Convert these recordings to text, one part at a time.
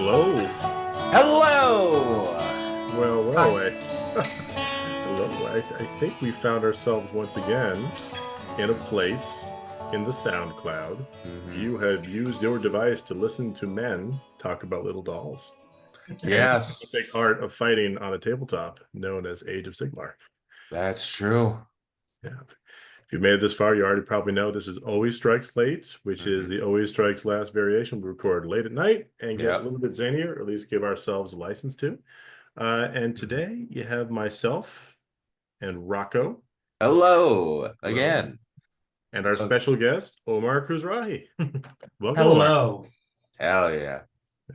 Hello. Hello! Well, hello. I think we found ourselves once again in a place in the SoundCloud. You have used your device to listen to men talk about little dolls. Yes, And take heart of fighting on a tabletop known as Age of Sigmar. that's true. Yeah. If you've made it this far, you already probably know this is Always Strikes Late, which is the Always Strikes Last variation we record late at night and get a little bit zanier, or at least give ourselves a license to. And today you have myself and Rocco. Hello Hello. again. And our special guest, Omar Kuzrahi. Welcome, Hello. Omar. Hell yeah.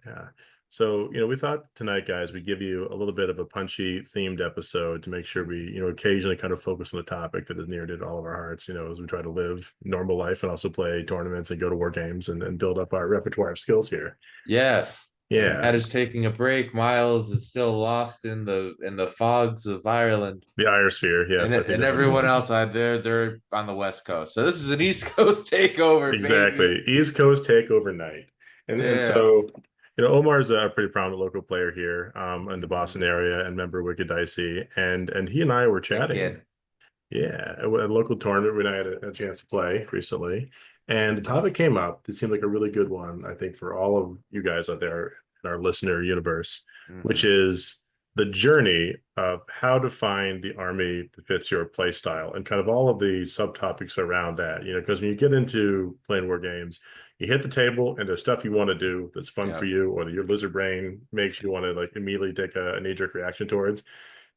Yeah. So, we thought tonight, guys, we'd give you a little bit of a punchy themed episode to make sure we, occasionally kind of focus on a topic that is near to all of our hearts, as we try to live normal life and also play tournaments and go to war games and build up our repertoire of skills here. Yes. Yeah. Matt is taking a break. Miles is still lost in the fogs of Ireland. The Iosphere, yes. And everyone else they're on the West Coast. So this is an East Coast takeover. Exactly. Baby. East Coast takeover night. And so Omar's a pretty prominent local player here in the Boston area and member of Wicked Dicey. And he and I were chatting. Yeah, at a local tournament when I had a chance to play recently. And the topic came up. It seemed like a really good one, I think, for all of you guys out there in our listener universe, which is the journey of how to find the army that fits your play style and kind of all of the subtopics around that. Because when you get into playing war games, you hit the table and there's stuff you want to do that's fun for you, or that your lizard brain makes you want to like immediately take a knee-jerk reaction towards.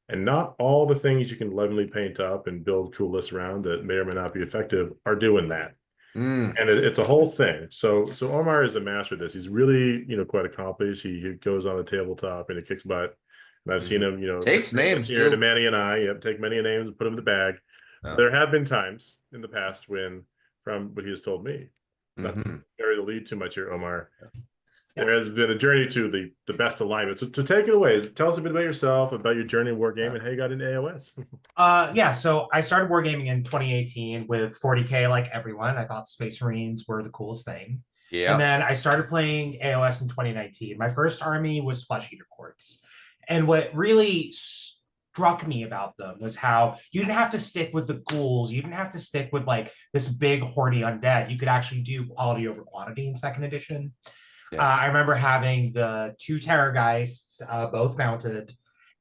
And not all the things you can lovingly paint up and build cool lists around that may or may not be effective are doing that. And it's a whole thing. So Omar is a master of this. He's really, quite accomplished. He goes on the tabletop and he kicks butt. And I've seen him, takes names to Manny and I, take many names and put them in the bag. There have been times in the past when, from what he has told me, not to bury the lead too much here, Omar. There has been a journey to the best alignment. So to take it away, tell us a bit about yourself, about your journey in wargaming, and how you got into AOS. So I started wargaming in 2018 with 40K like everyone. I thought Space Marines were the coolest thing. Yeah. And then I started playing AOS in 2019. My first army was Flesh Eater Courts. And what really struck me about them was how you didn't have to stick with the ghouls. You didn't have to stick with like this big hordy undead. You could actually do quality over quantity in second edition. I remember having the 2 Terrorgeists, both mounted,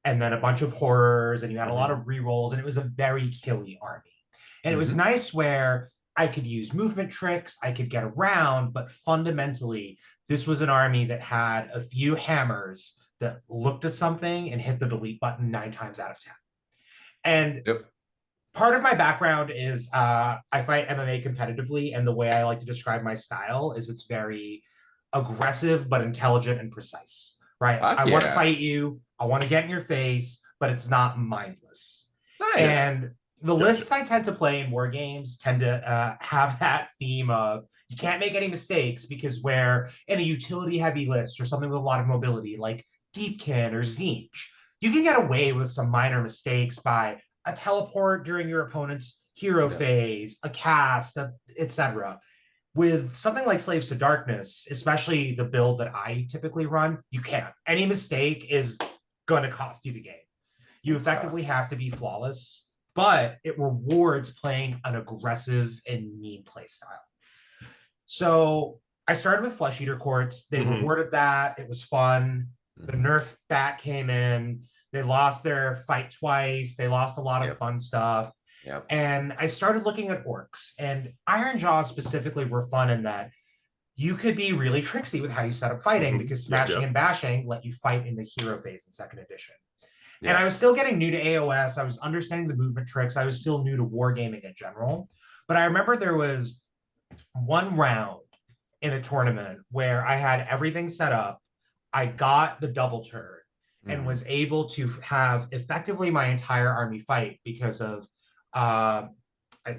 and then a bunch of horrors, and you had a lot of rerolls, and it was a very killy army. And it was nice where I could use movement tricks, I could get around, but fundamentally, this was an army that had a few hammers that looked at something and hit the delete button 9 times out of 10. And part of my background is I fight MMA competitively, and the way I like to describe my style is it's very aggressive but intelligent and precise, right? I want to fight you, I want to get in your face, but it's not mindless. And the lists I tend to play in war games tend to have that theme of you can't make any mistakes, because where in a utility heavy list or something with a lot of mobility like Deepkin or Tzeentch, you can get away with some minor mistakes by a teleport during your opponent's hero phase, a cast, etc. With something like Slaves to Darkness, especially the build that I typically run, you can't. Any mistake is going to cost you the game. You effectively have to be flawless, but it rewards playing an aggressive and mean play style. So I started with Flesh Eater Courts. They rewarded that. It was fun. The nerf bat came in. They lost their fight twice. They lost a lot of fun stuff. And I started looking at orcs, and Iron Jaws specifically were fun in that you could be really tricksy with how you set up fighting, because smashing and bashing let you fight in the hero phase in second edition. And I was still getting new to AOS. I was understanding the movement tricks. I was still new to wargaming in general. But I remember there was one round in a tournament where I had everything set up. I got the double turn and was able to have effectively my entire army fight because of a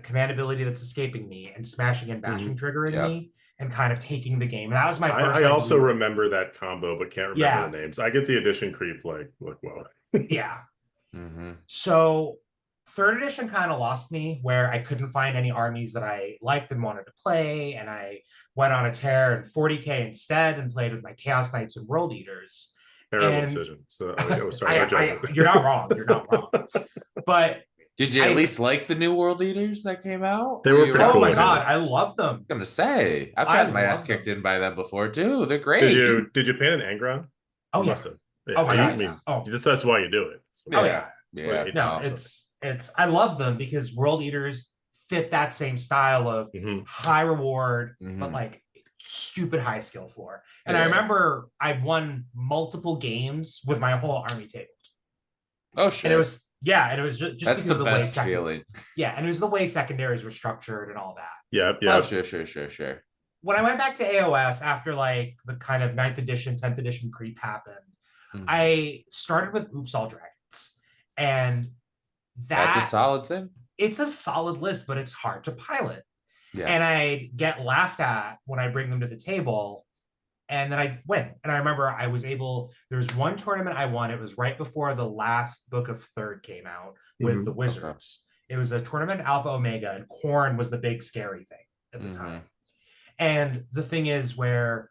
command ability that's escaping me and smashing and bashing triggering me and kind of taking the game. And that was my first. I also remember that combo, but can't remember the names. I get the addition creep like whoa. So Third edition kind of lost me, where I couldn't find any armies that I liked and wanted to play, and I went on a tear in 40K instead and played with my Chaos Knights and World Eaters. Terrible decision. So, sorry, you're not wrong. You're not wrong. But did you at least like the new World Eaters that came out? They were pretty cool. Oh my god, I love them. I'm gonna say I've gotten my ass kicked in by them before too. They're great. Did you paint an Angron? Oh yeah. Oh my god. I mean, that's why you do it. So, no, it's I love them because World Eaters fit that same style of high reward, but like stupid high skill floor. And I remember I won multiple games with my whole army table. Oh shit. And it was just that's because the of the best way feeling. Yeah, and it was the way secondaries were structured and all that. Yeah. Oh, sure. When I went back to AOS after like the kind of 9th edition, 10th edition creep happened, I started with Oops All Dragons. And that's a solid thing. It's a solid list, but it's hard to pilot. Yeah. And I get laughed at when I bring them to the table, and then I win. And I remember there was one tournament I won. It was right before the last book of Third came out with the Wizards. Okay. It was a tournament Alpha Omega, and Khorne was the big scary thing at the time. And the thing is where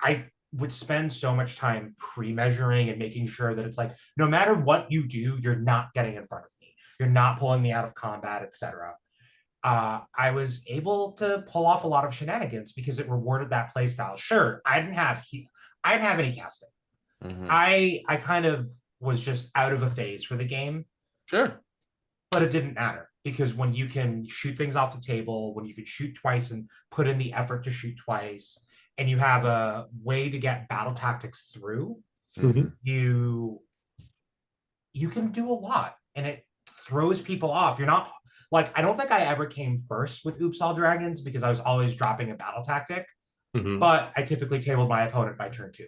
I would spend so much time pre-measuring and making sure that it's like, no matter what you do, you're not getting in front of me. You're not pulling me out of combat, etc. I was able to pull off a lot of shenanigans because it rewarded that play style. Sure, I didn't have any casting. I kind of was just out of a phase for the game. Sure. But it didn't matter because when you can shoot things off the table, when you can shoot twice and put in the effort to shoot twice, and you have a way to get battle tactics through, you can do a lot, and it throws people off. You're not like, I don't think I ever came first with Oops All Dragons because I was always dropping a battle tactic, but I typically tabled my opponent by turn 2.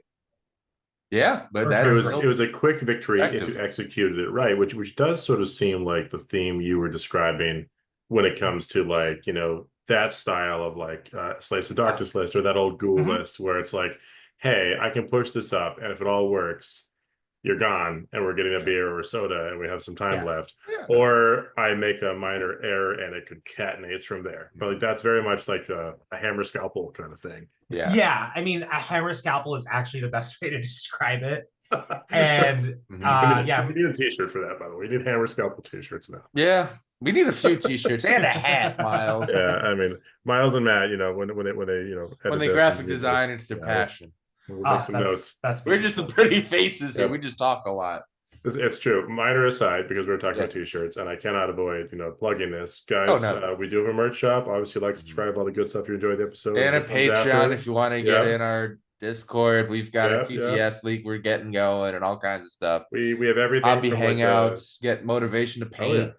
Yeah, but it was a quick victory if you executed it right, which does sort of seem like the theme you were describing when it comes to like, that style of like Slaves of Darkness list or that old ghoul list where it's like, hey, I can push this up, and if it all works, you're gone, and we're getting a beer or soda, and we have some time left. Or I make a minor error, and it concatenates from there. But like that's very much like a hammer scalpel kind of thing. Yeah. I mean, a hammer scalpel is actually the best way to describe it. And we need a T-shirt for that, by the way. We need hammer scalpel T-shirts now. Yeah. We need a few T-shirts and a hat, Miles. Yeah, I mean, Miles and Matt, when they graphic design, it's their passion. We'll make some notes. We're just the pretty faces here. We just talk a lot. It's true. Minor aside, because we're talking about T-shirts, and I cannot avoid, plugging this, guys. We do have a merch shop. Obviously, like, subscribe, all the good stuff. You enjoy the episode, and a Patreon if you want to get in our Discord. We've got a TTS league we're getting going, and all kinds of stuff. We have everything. Hobby hangouts, get motivation to paint.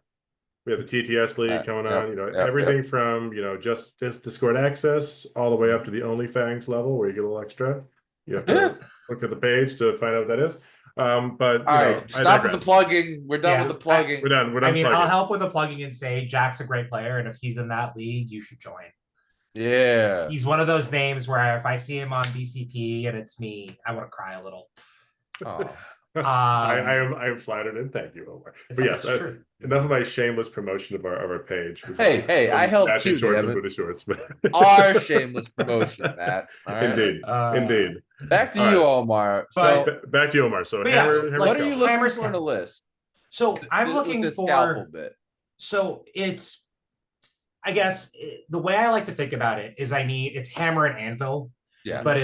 We have the TTS league coming on. Everything from just Discord access all the way up to the OnlyFans level where you get a little extra. You have to look at the page to find out what that is. But all right, stop with the plugging. We're done with the plugging. We're done. I mean, I'll help with the plugging and say Jack's a great player, and if he's in that league, you should join. Yeah, he's one of those names where if I see him on BCP and it's me, I want to cry a little. Oh. I am flattered and thank you, Omar. But yes, enough of my shameless promotion of our page. Hey, I helped too. Shorts and booty shorts, but our shameless promotion, Matt. Indeed. Back to you, Omar. Back to you, Omar. So, hammer what are you looking for on the list? So I'm looking for scalpel bit. So it's, I guess the way I like to think about it is it's hammer and anvil. Yeah. But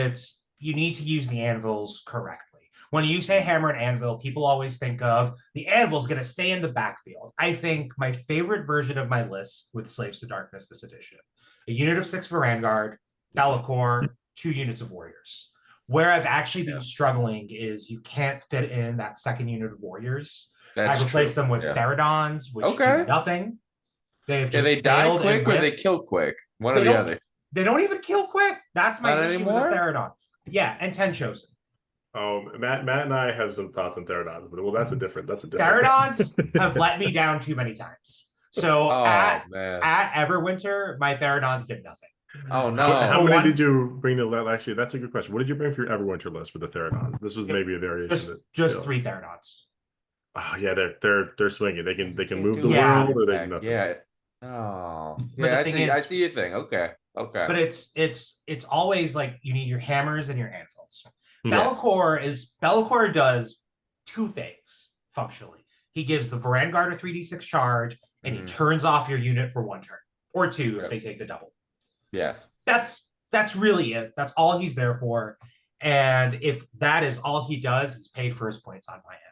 you need to use the anvils correctly. When you say hammer and anvil, people always think of the anvil's going to stay in the backfield. I think my favorite version of my list with Slaves to Darkness this edition, a unit of 6 for Vanguard, Bellacore, 2 units of Warriors. Where I've actually been struggling is you can't fit in that second unit of Warriors. I've replaced them with Theridons, which do nothing. They've just they die quick or they kill quick? One or the other. They don't even kill quick. That's my issue with the Theridon. Yeah, and 10 chosen. Oh, Matt and I have some thoughts on Theridons, but that's a different. Theridons have let me down too many times. So at Everwinter, my Theridons did nothing. Oh no! How many did you bring to? Actually, that's a good question. What did you bring for your Everwinter list with the Theridons? This was maybe a variation. Just 3 Theridons. Oh yeah, they're swinging. They can move the Yeah. world, or they can nothing. Yeah. Oh, But yeah. the thing is, I see your thing. Okay. Okay. But it's always like you need your hammers and your anvils. Yeah. Be'lakor does two things functionally. He gives the Vanguard a 3d6 charge, and he turns off your unit for 1 turn or 2 if they take the double. Yes. That's really it. That's all he's there for. And if that is all he does, he's paid for his points on my end.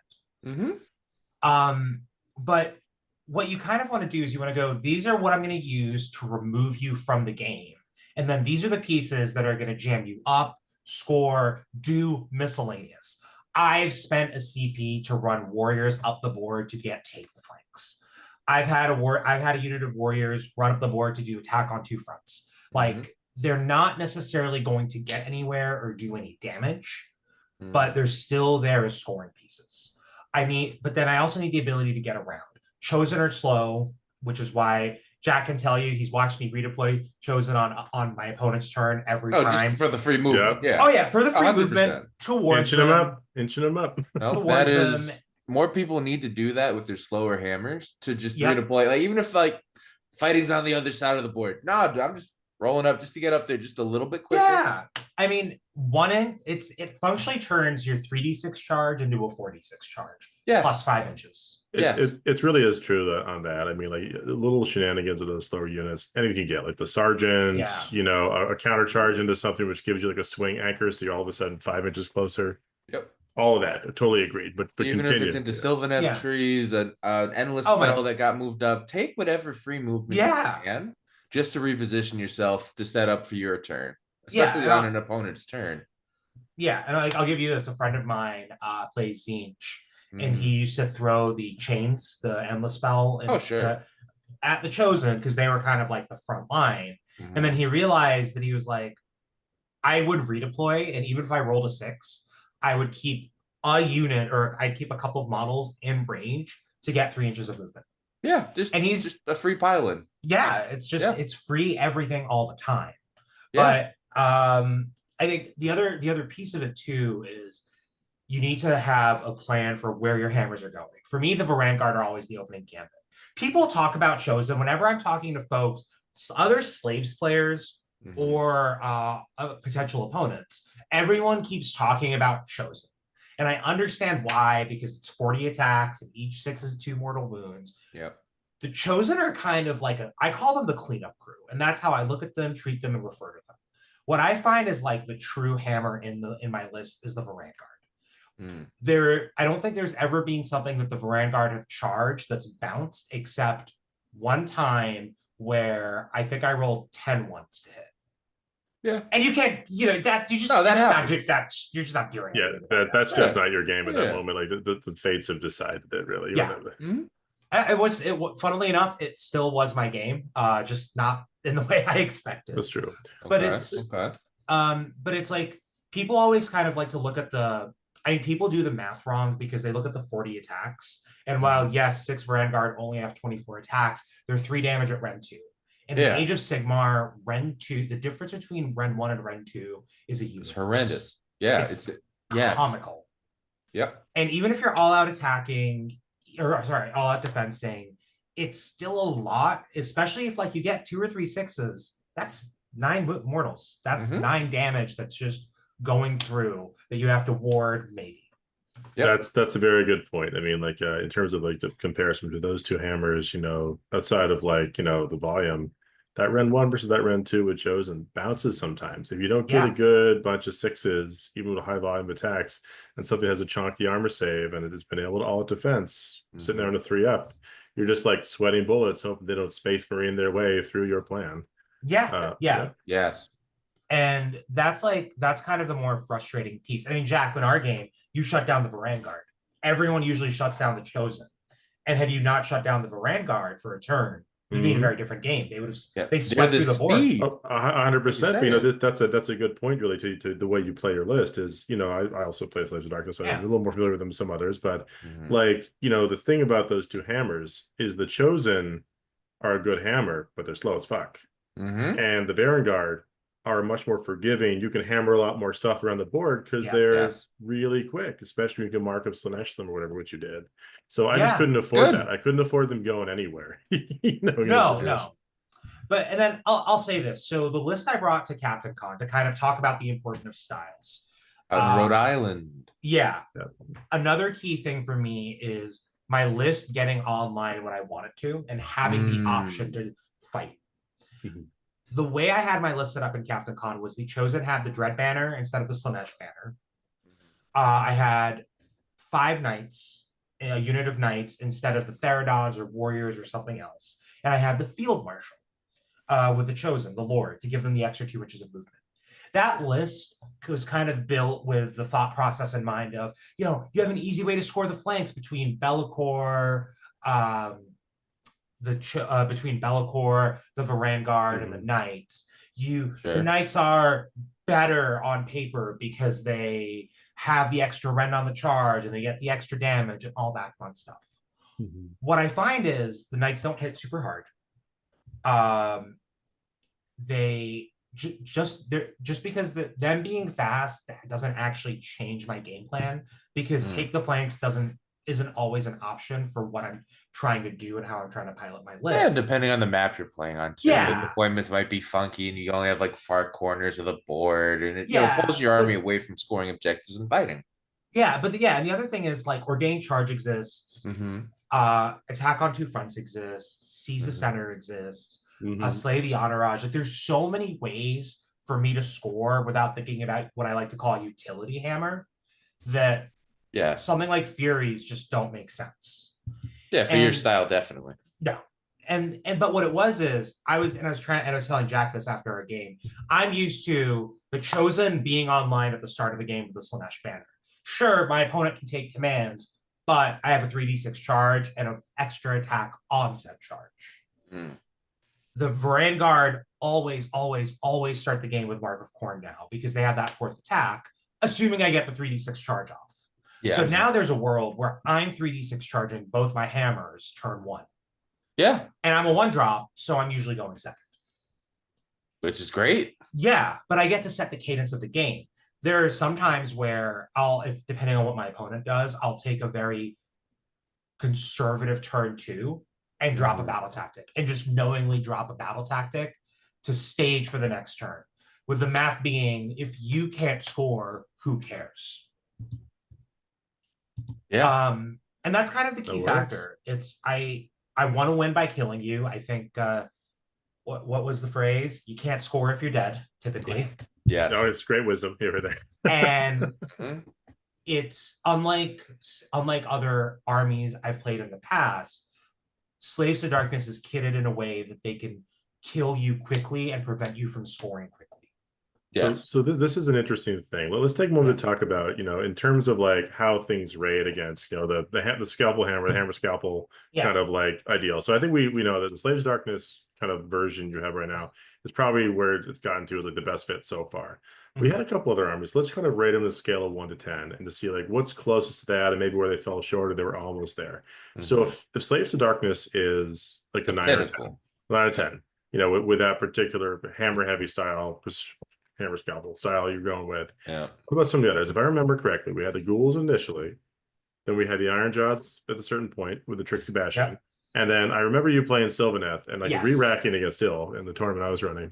But what you kind of want to do is you want to go, these are what I'm going to use to remove you from the game. And then these are the pieces that are going to jam you up, score, do miscellaneous. I've spent a CP to run warriors up the board to take the flanks. I've had a unit of warriors run up the board to do attack on 2 fronts. Like, they're not necessarily going to get anywhere or do any damage, but they're still there as scoring pieces. But then I also need the ability to get around. Chosen are slow, which is why Jack can tell you he's watched me redeploy Chosen on my opponent's turn every time. Just for the free movement. Yep. Yeah. Oh yeah, for the free 100%. movement towards inching them up. No, that is more people need to do that with their slower hammers to just redeploy. Like, even if like fighting's on the other side of the board. No, I'm just rolling up just to get up there just a little bit quicker. Yeah. I mean, it functionally turns your 3d6 charge into a 4d6 charge. Yes. Plus 5 inches. It's really is true on that. I mean, like little shenanigans of those slower units, anything you get, like the sergeants, a counter charge into something which gives you like a swing accuracy, all of a sudden 5 inches closer. Yep. All of that, totally agreed. But even continue. if it's into Sylvaneth trees, an endless spell that got moved up, take whatever free movement you can just to reposition yourself to set up for your turn, especially on an opponent's turn. Yeah, and I'll give you this. A friend of mine plays Zinch, and he used to throw the chains, the endless spell, at the Chosen because they were kind of like the front line. And then he realized that he was like, I would redeploy, and even if I rolled a 6, I would keep a unit, or I'd keep a couple of models in range to get 3 inches of movement. Yeah, he's just a free pile-in. Yeah, it's just it's free everything all the time. Yeah. But I think the other piece of it too is you need to have a plan for where your hammers are going. For me, the Vanguard are always the opening gambit. People talk about Chosen whenever I'm talking to folks, other Slaves players or potential opponents. Everyone keeps talking about Chosen. And I understand why, because it's 40 attacks and each 6 is 2 mortal wounds. Yep. The Chosen are kind of like I call them the cleanup crew. And that's how I look at them, treat them, and refer to them. What I find is like the true hammer in my list is the Vanguard. I don't think there's ever been something that the Vanguard have charged that's bounced, except one time where I think I rolled 10 once to hit. Yeah, and you can't, you're just not doing it. Yeah, that's just not your game at that moment. Like the fates have decided it, really. Funnily enough, it still was my game, just not in the way I expected. That's true. But it's like people always kind of like to look at people do the math wrong because they look at the 40 attacks. And while, yes, 6 Vanguard only have 24 attacks, they're 3 damage at Ren 2. In the Age of Sigmar, Ren 2, the difference between Ren 1 and Ren 2 is a universe. It's horrendous. Yeah, it's comical. Yep. And even if you're all out attacking, all out defensing, it's still a lot, especially if like you get 2 or 3 6s. That's 9 mortals. That's 9 damage that's just going through that you have to ward maybe. Yep. That's a very good point. I mean, like in terms of like the comparison to those 2 hammers, outside of like, the volume, that Ren 1 versus that Ren 2 with Chosen bounces sometimes. If you don't get a good bunch of 6s, even with a high volume attacks, and something has a chunky armor save and it has been able to all defense, sitting there on a 3-up, you're just like sweating bullets, hoping they don't Space Marine their way through your plan. Yes. And that's kind of the more frustrating piece. I mean, Jack, in our game, you shut down the Vanguard. Everyone usually shuts down the Chosen. And had you not shut down the Vanguard for a turn, it'd be a very different game. They would have they swept through the board. 100%. That's a good point, really, to the way you play your list. Is I also play Slaves of Darkness, so I'm a little more familiar with them than some others. But the thing about those 2 hammers is the Chosen are a good hammer, but they're slow as fuck. And the Vanguard are much more forgiving. You can hammer a lot more stuff around the board because they're really quick, especially when you can mark up Slanesh them or whatever, which you did. So I just couldn't afford that. I couldn't afford them going anywhere. No. But and then I'll say this. So the list I brought to Captain Con to kind of talk about the importance of styles. Out in Rhode Island. Yeah. Another key thing for me is my list getting online when I want it to and having the option to fight. The way I had my list set up in Captain Con was the Chosen had the Dread banner instead of the Slanesh banner. I had 5 knights, a unit of knights instead of the Theridons or warriors or something else. And I had the Field Marshal with the Chosen, the Lord, to give them the extra 2 inches of movement. That list was kind of built with the thought process in mind of, you have an easy way to score the flanks between Be'lakor, between Be'lakor, the Varangard, and the Knights. The Knights are better on paper because they have the extra rend on the charge and they get the extra damage and all that fun stuff. What I find is the Knights don't hit super hard. They just because them being fast doesn't actually change my game plan, because take the flanks isn't always an option for what I'm trying to do and how I'm trying to pilot my list. Yeah, depending on the map you're playing on too. Yeah. The deployments might be funky and you only have like far corners of the board, and it pulls your army away from scoring objectives and fighting. Yeah, and the other thing is like Ordained Charge exists. Attack on 2 fronts exists. Seize the center exists. Slay the Entourage. Like, there's so many ways for me to score without thinking about what I like to call a utility hammer, that something like Furies just don't make sense. Yeah, for your style, definitely. No. But what it was is I was telling Jack this after our game. I'm used to the Chosen being online at the start of the game with the Slanesh banner. Sure, my opponent can take commands, but I have a 3d6 charge and an extra attack on said charge. The Varangard always start the game with Mark of Corn now, because they have that 4th attack, assuming I get the 3d6 charge off. So now there's a world where I'm 3d6 charging both my hammers turn 1. Yeah. And I'm a 1-drop, so I'm usually going second. Which is great. Yeah, but I get to set the cadence of the game. There are some times where depending on what my opponent does, I'll take a very conservative turn 2 and drop a battle tactic, and just knowingly drop a battle tactic to stage for the next turn. With the math being, if you can't score, who cares? Yeah. And that's kind of the key factor. It's I want to win by killing you. I think what was the phrase? You can't score if you're dead, typically. Yeah. No, it's great wisdom here or there. And it's unlike other armies I've played in the past. Slaves to Darkness is kitted in a way that they can kill you quickly and prevent you from scoring quickly. Yeah. So this is an interesting thing. Let's take a moment to talk about, in terms of like how things raid against, the scalpel hammer, the hammer scalpel kind of like ideal. So I think we know that the Slaves of Darkness kind of version you have right now is probably where it's gotten to as like the best fit so far. We had a couple other armies. Let's kind of rate them on a scale of 1 to 10 and to see like what's closest to that and maybe where they fell short or they were almost there. So if Slaves to Darkness is like a 9 or 10, 9 out of 10, with that particular hammer heavy style, hammer scalpel style you're going with. Yeah. What about some of the others? If I remember correctly, we had the Ghouls initially, then we had the Iron Jaws at a certain point with the Trixie Bastion. And then I remember you playing Sylvaneth and like re-racking against Ill in the tournament I was running,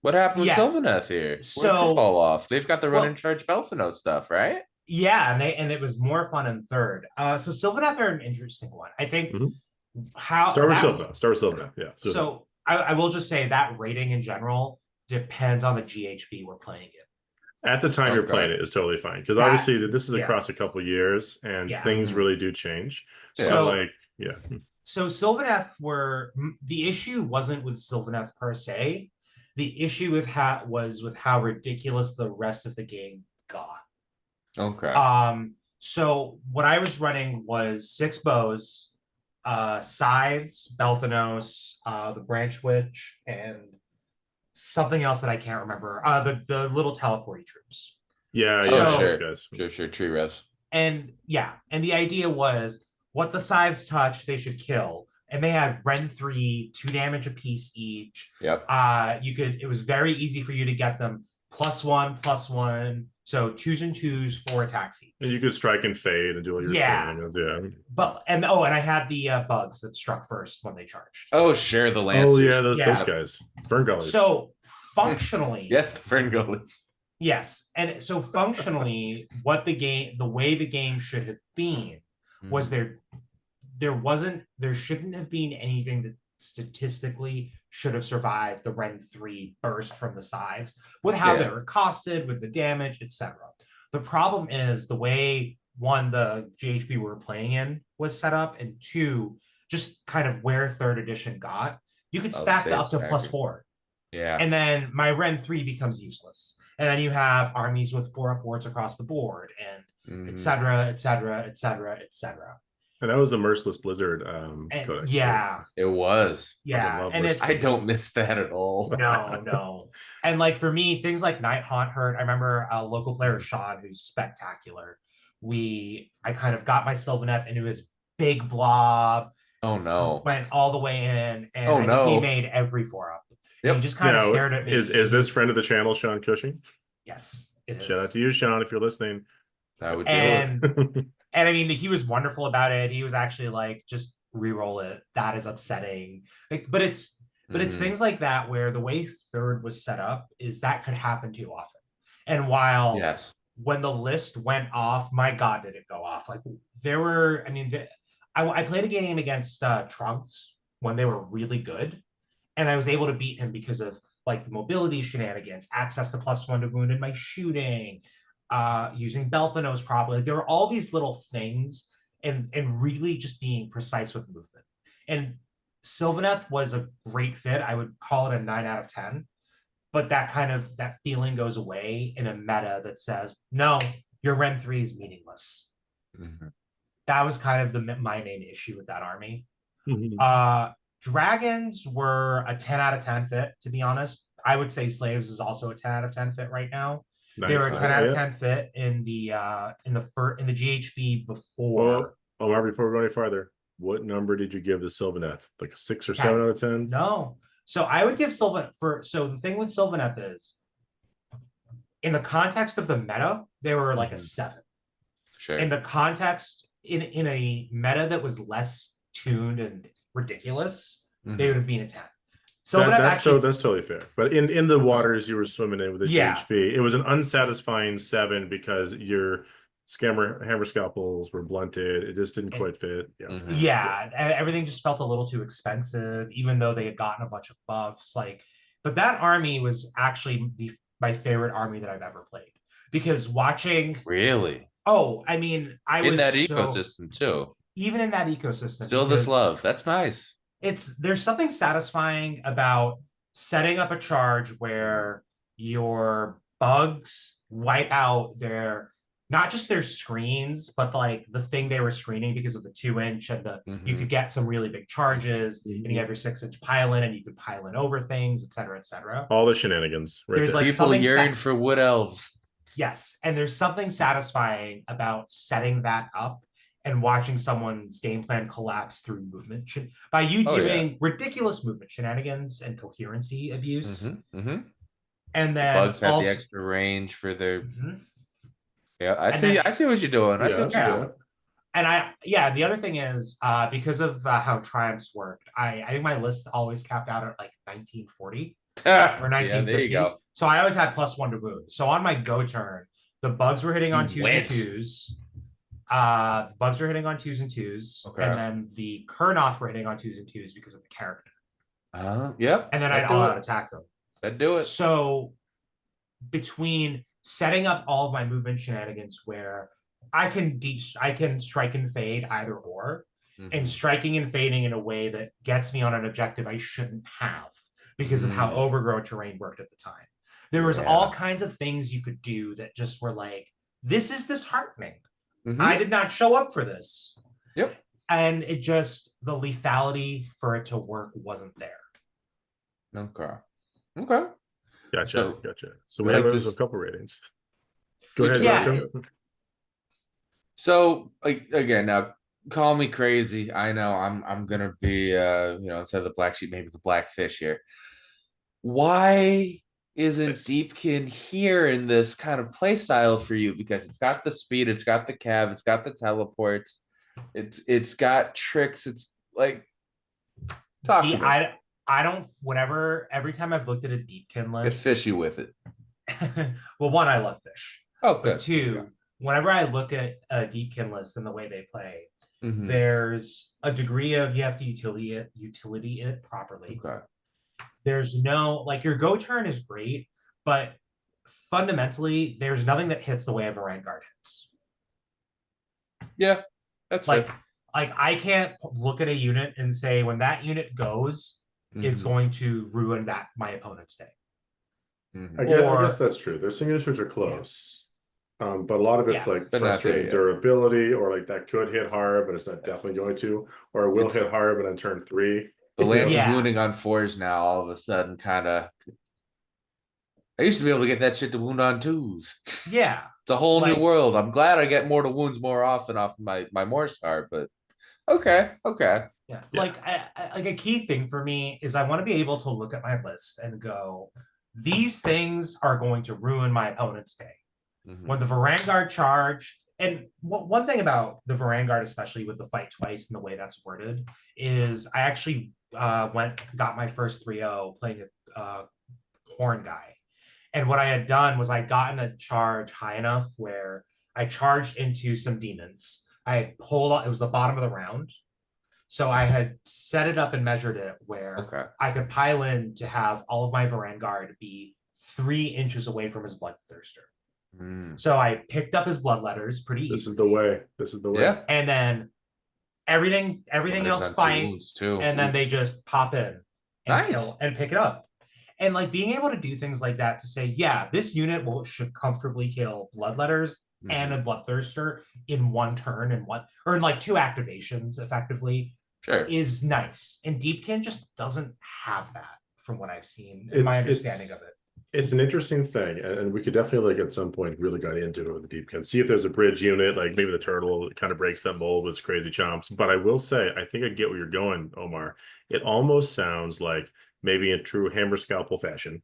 What happened with Sylvaneth here? So where did they fall off? They've got the run and charge Belthanos stuff, right? Yeah, and it was more fun in third. So Sylvaneth are an interesting one. I think Start with Sylvaneth. Yeah. So I will just say that rating in general depends on the GHB we're playing it. At the time you're playing it is totally fine, because obviously this is across a couple of years and things really do change. So Sylvaneth the issue wasn't with Sylvaneth per se. The issue was with how ridiculous the rest of the game got. Okay. So what I was running was 6 bows, scythes, Belthanos, the Branch Witch, and something else that I can't remember. The little teleporty troops. Sure. Tree res. And the idea was what the scythes touch, they should kill, and they had Ren 3, 2 damage apiece each. Yep. It was very easy for you to get them +1/+1. So 2s and 2s, 4 attacks each. And you could strike and fade and do all your thing. Yeah. But and I had the bugs that struck first when they charged. Oh, sure, the Lancers. Oh yeah, those guys. Fern Gullies. So functionally, yes, the Fern Gullies. Yes. And so functionally, the way the game should have been was there shouldn't have been anything that statistically should have survived the Ren 3 burst from the scythes with how they were costed, with the damage, etc. The problem is the way, one, the GHB we were playing in was set up, and two, just kind of where 3rd edition got. You could stack up to +4. Yeah. And then my Ren 3 becomes useless. And then you have armies with 4 upwards across the board, and et cetera, et cetera, et cetera, et cetera. And that was the Merciless Blizzard codex. Yeah. It was. Yeah. And I don't miss that at all. No. And like for me, things like Night Haunt hurt. I remember a local player, Sean, who's spectacular. I kind of got my Sylvaneth into his big blob. Oh no. Went all the way in, and he made every 4-up. Yep. He just kind of stared at me. Is this friend of the channel, Sean Cushing? Yes, it is. Shout out to you, Sean, if you're listening. That would do it. And I mean, he was wonderful about it. He was actually like, just re-roll it. That is upsetting. But it's things like that where the way 3rd was set up is that could happen too often. And while when the list went off, my God, did it go off? Like there were, I played a game against Trunks when they were really good, and I was able to beat him because of like the mobility shenanigans, access to +1 to wound in my shooting, using Belfanos properly. There were all these little things, and really just being precise with movement. And Sylvaneth was a great fit. I would call it a 9 out of 10. But that feeling goes away in a meta that says, no, your Ren 3 is meaningless. That was kind of my main issue with that army. Dragons were a 10 out of 10 fit, to be honest. I would say Slaves is also a 10 out of 10 fit right now. Nice. They were a 10 out of 10 fit in the GHB before. Omar, before we go any farther, what number did you give to Sylvaneth? Like a 6 or 7 out of 10? No. So I would give Sylvaneth so the thing with Sylvaneth is, in the context of the meta, they were like a 7. Sure. In the context, in a meta that was less tuned and ridiculous, they would have been a 10. So that's totally fair. But in the waters you were swimming in with the GHB, it was an unsatisfying 7 because your hammer scalpels were blunted. It just didn't quite fit. Everything just felt a little too expensive, even though they had gotten a bunch of buffs. But that army was actually my favorite army that I've ever played, because watching. Really? Oh, I mean, I was in that ecosystem too. Even in that ecosystem, still this love. That's nice. There's something satisfying about setting up a charge where your bugs wipe out not just their screens, but like the thing they were screening because of the 2-inch, and you could get some really big charges, and you have your 6-inch pile-in, and you could pile in over things, et cetera, et cetera. All the shenanigans. Right. There's like people yearn for wood elves. Yes, and there's something satisfying about setting that up and watching someone's game plan collapse through movement by you doing ridiculous movement shenanigans and coherency abuse. And then the bugs have the extra range for their. Yeah, I see what you're doing. I see what you're doing. And the other thing is, because of how Triumphs worked, I think my list always capped out at like 1940 or 1950. There you go. So I always had +1 to wound. So on my go turn, the bugs were hitting on 2s and 2s. The bugs were hitting on 2s and 2s. Okay. And then the Kurnoth were hitting on 2s and 2s because of the character. Yep. And then I'd all out attack them. That'd do it. So between setting up all of my movement shenanigans where I can strike and fade either or, and striking and fading in a way that gets me on an objective I shouldn't have because of how overgrown terrain worked at the time. There was all kinds of things you could do that just were like, this is disheartening. I did not show up for this. Yep. And it just, the lethality for it to work wasn't there. Okay. Gotcha. So we have a couple ratings. Go ahead, Rocco. So again, now Call me crazy. I know I'm gonna be instead of the black sheep, maybe the black fish here. Why isn't Deepkin here in this kind of play style for you? Because it's got the speed, it's got the cav, it's got the teleports, it's got tricks. It's like talk to me. I don't. Whenever every time I've looked at a Deepkin list, it's fishy with it. Well, one, I love fish. Oh, good. But two, whenever I look at a Deepkin list and the way they play, there's a degree of you have to utility it properly. Okay. There's no, like, your go turn is great, but fundamentally, there's nothing that hits the way a Vanguard hits. Yeah, that's like I can't look at a unit and say when that unit goes, it's going to ruin my opponent's day. I guess that's true. There's some units which are close. But a lot of it's like frustrating durability, or like that could hit hard, but it's not definitely going to, or it will hit hard, but on turn 3. The Lance is wounding on 4s now, all of a sudden, kind of. I used to be able to get that shit to wound on 2s. Yeah. It's a whole new world. I'm glad I get mortal wounds more often off of my Morrstar, but okay. Yeah. Like a key thing for me is I want to be able to look at my list and go, these things are going to ruin my opponent's day. When the Vanguard charge, and one thing about the Vanguard, especially with the fight twice and the way that's worded, is I actually got my first 3-0 playing a horn guy. And what I had done was I'd gotten a charge high enough where I charged into some demons. I had pulled out, it was the bottom of the round. So I had set it up and measured it where I could pile in to have all of my Vanguard be 3 inches away from his Bloodthirster. So I picked up his bloodletters pretty easily. This is the way. Yeah. And then everything else fights, and then they just pop in and kill and pick it up. And like being able to do things like that to say, yeah, this unit should comfortably kill bloodletters and a bloodthirster in one turn or in like 2 activations effectively is nice. And Deepkin just doesn't have that from what I've seen in my understanding of it. It's an interesting thing, and we could definitely, like, at some point really got into it with the Deepkin. See if there's a bridge unit, like maybe the turtle kind of breaks that mold with its crazy chomps. But I will say, I think I get where you're going, Omar. It almost sounds like maybe in true hammer scalpel fashion,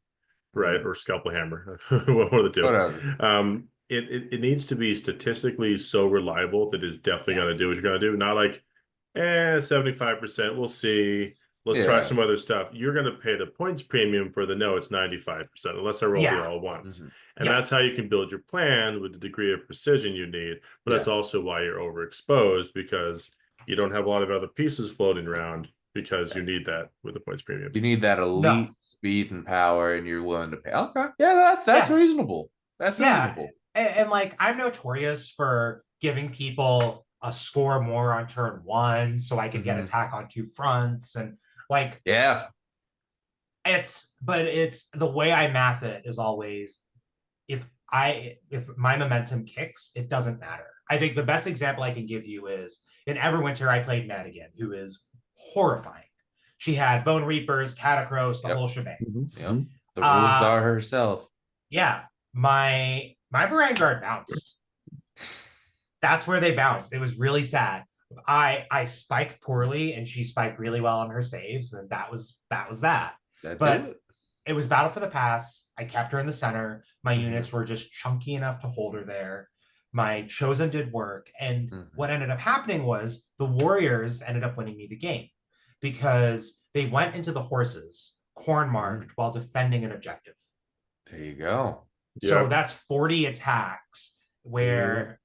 right? Or scalpel hammer, one of the two. Whatever. It needs to be statistically so reliable that it's definitely going to do what you're going to do. Not like, 75%, we'll see. Let's try some other stuff. You're going to pay the points premium for the no, it's 95%, unless I roll you all once. And that's how you can build your plan with the degree of precision you need. But that's also why you're overexposed, because you don't have a lot of other pieces floating around, because you need that with the points premium. You need that elite speed and power, and you're willing to pay. Okay. Yeah, that's reasonable. That's reasonable. And like, I'm notorious for giving people a score more on turn 1 so I can get attack on 2 fronts, and like, it's the way I math it is always, if my momentum kicks, it doesn't matter. I think the best example I can give you is in Everwinter, I played Madigan, who is horrifying. She had Bone Reapers, Catacross, the whole shebang. The rules are herself. Yeah. My Vanguard bounced. That's where they bounced. It was really sad. I spiked poorly and she spiked really well on her saves, and that was that. But it was battle for the pass. I kept her in the center. My units were just chunky enough to hold her there. My chosen did work. And what ended up happening was the warriors ended up winning me the game because they went into the horses, corn marked, while defending an objective. There you go. So that's 40 attacks where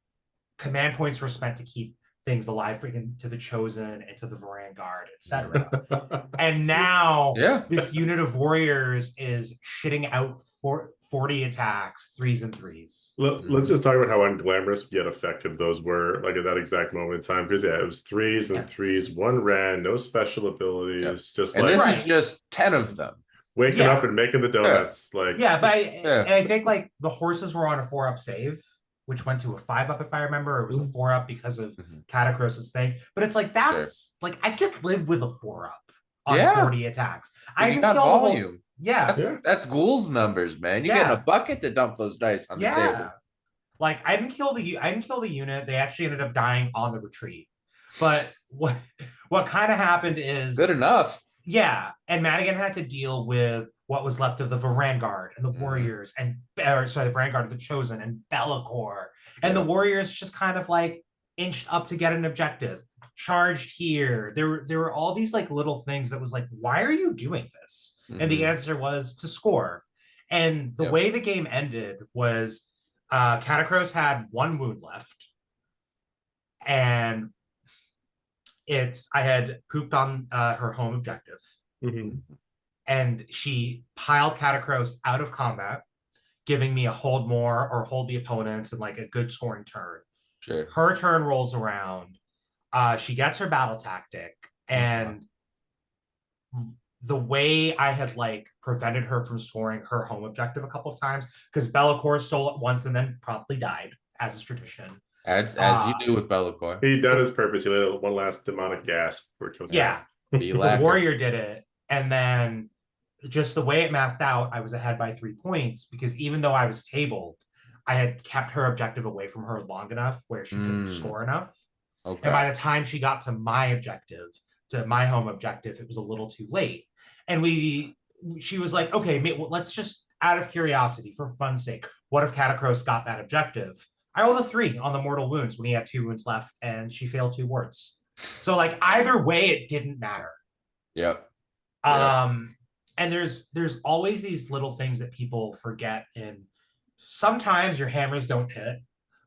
command points were spent to keep things alive, freaking to the chosen and to the Vanguard, etc. And now this unit of warriors is shitting out 40 attacks, 3s and 3s. Let's just talk about how unglamorous yet effective those were, like at that exact moment in time. Because it was 3s and 3s, 1 ran, no special abilities, just and this is just 10 of them. Waking up and making the donuts, and I think like the horses were on a 4-up save, which went to a 5-up if I remember, or it was a 4-up because of Catacross's thing. But it's like that's like I could live with a 4-up on 40 attacks. I got volume. That's ghouls numbers, man. You get a bucket to dump those dice on the table. Like I didn't kill the unit. They actually ended up dying on the retreat. But what kind of happened is good enough. Yeah, and Madigan had to deal with what was left of the Vanguard and the Warriors, and the Vanguard of the Chosen and Be'lakor, and the Warriors just kind of like inched up to get an objective, charged here. There were all these like little things that was like, why are you doing this? And the answer was to score. And the way the game ended was Catacross had 1 wound left, and I had pooped on her home objective. And she piled Catacross out of combat, giving me a hold more or hold the opponents and like a good scoring turn. Sure. Her turn rolls around. She gets her battle tactic, and the way I had like prevented her from scoring her home objective a couple of times, because Be'lakor stole it once and then promptly died, as is tradition. As you do with Be'lakor. He done his purpose. He let one last demonic gasp before it comes back. The warrior did it, and then just the way it mathed out, I was ahead by 3 points, because even though I was tabled, I had kept her objective away from her long enough where she couldn't score enough. Okay. And by the time she got to my objective, to my home objective, it was a little too late. And she was like, okay, let's just, out of curiosity, for fun's sake, what if Catacross got that objective? I rolled a 3 on the mortal wounds when he had 2 wounds left, and she failed 2 wards. So like either way, it didn't matter. Yep. And there's always these little things that people forget. And sometimes your hammers don't hit,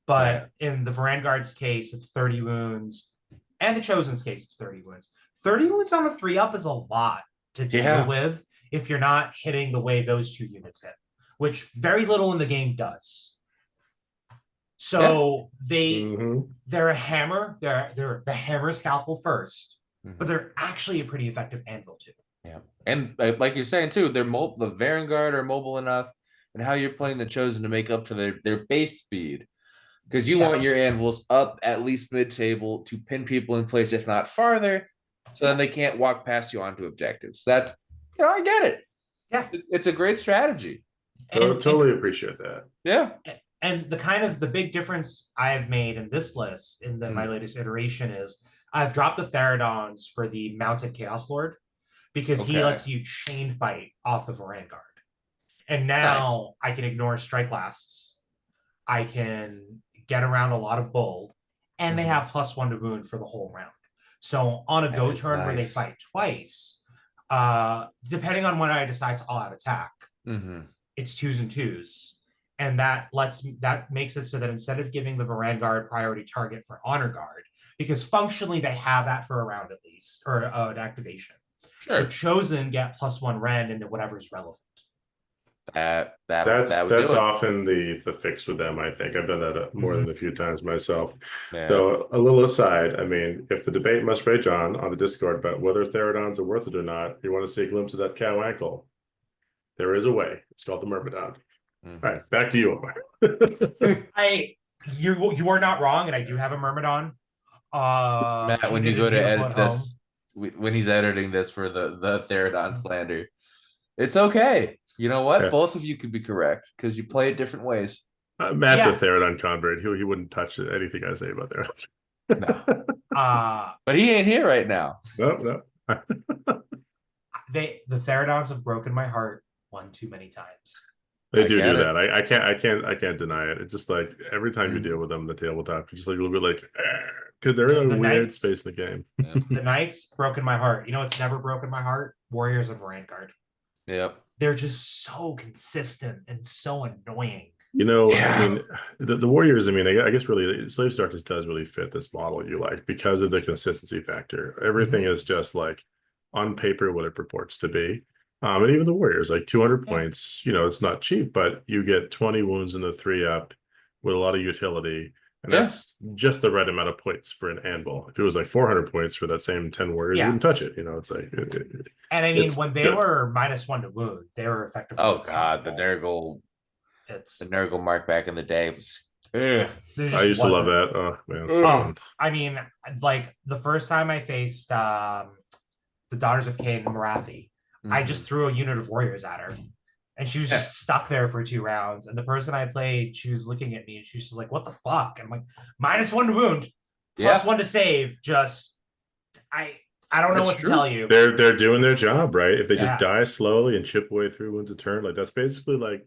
but in the Vanguard's case, it's 30 wounds, and the Chosen's case, it's 30 wounds. 30 wounds on a 3-up is a lot to deal with if you're not hitting the way those 2 units hit, which very little in the game does. So they're a hammer. They're the hammer scalpel first, but they're actually a pretty effective anvil too. Yeah, and like you're saying too, the Vanguard are mobile enough, and how you're playing the Chosen to make up to their base speed, because you want your anvils up at least mid-table to pin people in place, if not farther, so then they can't walk past you onto objectives. That, I get it. Yeah, it's a great strategy. Totally appreciate that. Yeah. And the big difference I've made in this list, in my latest iteration, is I've dropped the Theridons for the mounted Chaos Lord, because he lets you chain fight off the Vanguard. And now I can ignore strike lasts. I can get around a lot of bull, and they have +1 to wound for the whole round. So on a go turn where they fight twice, depending on when I decide to all-out attack, it's 2s and 2s. And that makes it so that instead of giving the Vanguard priority target for Honor Guard, because functionally they have that for a round at least, or an activation, the Chosen get +1 rend into whatever's relevant. That's often the fix with them. I think I've done that more than a few times myself. So a little aside, I mean, if the debate must rage on the Discord about whether Theridons are worth it or not, you want to see a glimpse of that cow ankle, there is a way. It's called the Myrmidon. All right, back to you, Omar. You are not wrong, and I do have a Myrmidon. Matt, when you go to edit this, when he's editing this for the Theridon slander, it's okay. You know what? Both of you could be correct, because you play it different ways. Matt's a Theridon convert. He wouldn't touch anything I say about Theridons. No. But he ain't here right now. No. The Theridons have broken my heart one too many times. They do that. I can't deny it. It's just like every time you deal with them in the tabletop, you're just like a little bit like, because they're in a weird space in the game. The Knights broken my heart. You know what's never broken my heart? Warriors of Vanguard. Yep. They're just so consistent and so annoying. I mean, the Warriors, I mean, I guess really Slave Starters does really fit this model you like, because of the consistency factor. Everything is just like on paper what it purports to be. And even the Warriors, like 200 points, it's not cheap, but you get 20 wounds in the 3-up with a lot of utility. And that's just the right amount of points for an anvil. If it was like 400 points for that same 10 Warriors, you wouldn't touch it. It's like... and I mean, when they were -1 to wound, they were effectively... Oh, God, the Nurgle mark back in the day was... I used to love that. Oh, man. I mean, like, the first time I faced the Daughters of Cain and Marathi, I just threw a unit of warriors at her, and she was just stuck there for 2 rounds. And the person I played, she was looking at me, and she was just like, "What the fuck?" And I'm like, -1 to wound. +1 to save. Just I don't know what to tell you. They're doing their job, right? If they just die slowly and chip away through once a turn, like that's basically like